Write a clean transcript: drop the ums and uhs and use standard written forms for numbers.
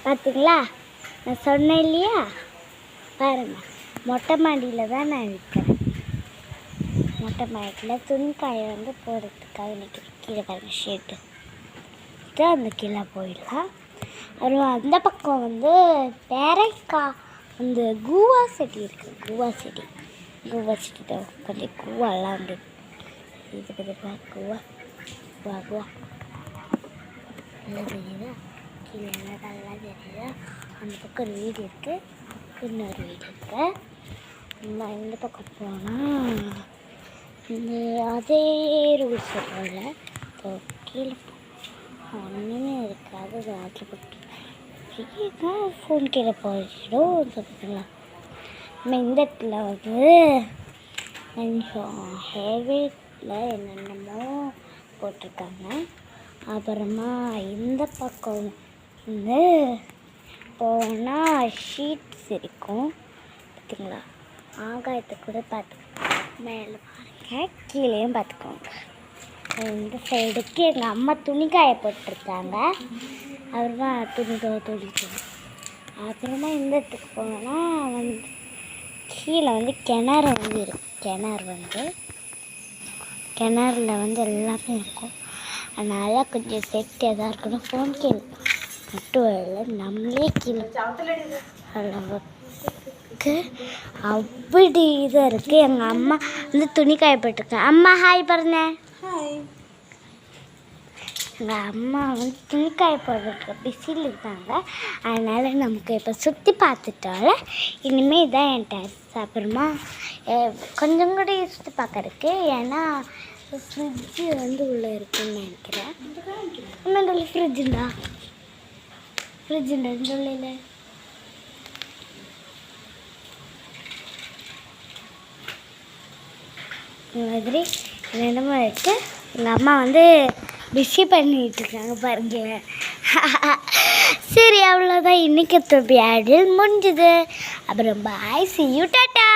பார்த்தீங்களா, நான் சொன்னேன் இல்லையா? பாருங்கள், மொட்டை மாடியில் தான் நான் இருக்கிறேன். மொட்டை மாடியில் துணிக்காயை வந்து போடுறதுக்காக நிற்கிறேன். கீழே பாருங்கள், ஷேட்டு அந்த கீழே போயிடலாம். அப்புறம் அந்த பக்கம் வந்து பேரைக்காய் அந்த கூவா செடி இருக்குது. கூவா செடி தான் கொஞ்சம் கூவாலாம் வந்து இது பார்த்தீங்களா? கூவா கூவா கூவா நல்லா தெரியுதா? கீழே நல்லா தெரியுதா? அந்த பக்கம் ஒரு வீடு இருக்குது, இன்னொரு வீடு இருக்குது. நான் இந்த பக்கம் போனால் இந்த அதே ரூல்ஸ் சொல்கிறோம்ல, கீழே ஒன்றுமே இருக்காது. அதில் போட்டு ஃபோன் கீழே போயிடும் பார்த்தீங்களா? நம்ம இந்த இடத்துல வந்து கொஞ்சம் ஹேவியில் என்னென்னமோ போட்டிருக்காங்க. அப்புறமா இந்த பக்கம் வந்து போனால் ஷீட்ஸ் இருக்கும் பார்த்தீங்களா? ஆகாயத்தை கூட பார்த்துக்கோங்க, மேலே பாருங்கள், கீழேயும் பார்த்துக்கோங்க. இந்த சைடுக்கு எங்கள் அம்மா துணிக்காய போட்டிருக்காங்க. அப்புறமா துணிக்கணும். அப்புறமா இந்த இடத்துக்கு போனோன்னா வந்து கீழே வந்து கிணறு வந்து இருக்கும். கிணறுல வந்து எல்லாமே இருக்கும். அதனால் கொஞ்சம் சேஃப்டியாக தான் இருக்கணும். ஃபோன் கீழே மட்டும் இல்லை, நம்மளே கீழே அளவுக்கு அப்படி இதாக இருக்குது. எங்கள் அம்மா வந்து துணிக்காய போட்டிருக்கேன். அம்மா ஹாய் பாருங்க. எங்கள் அம்மா வந்து துணிக்காய போடுறதுக்கு பிஸியில் இருக்காங்க. அதனால் நமக்கு இப்போ சுற்றி பார்த்துட்டால இனிமேல் இதான் என் டெஸ்ட். அப்புறமா கொஞ்சம் கூட சுற்றி பார்க்கறதுக்கு, ஏன்னா ஃப்ரிட்ஜு வந்து உள்ளே இருக்குதுன்னு நினைக்கிறேன். இந்த உள்ள ஃப்ரிட்ஜுண்டா இந்த உள்ள இந்த மாதிரி என்னென்னமோ இருக்குது. எங்கள் அம்மா வந்து பிஸி பண்ணிகிட்ருக்காங்க பாருங்க. சரி, அவ்வளோதான் இன்றைக்கி தொப்பி ஆடில் முடிஞ்சுது. அப்புறம் பாய், see you, டாட்டா.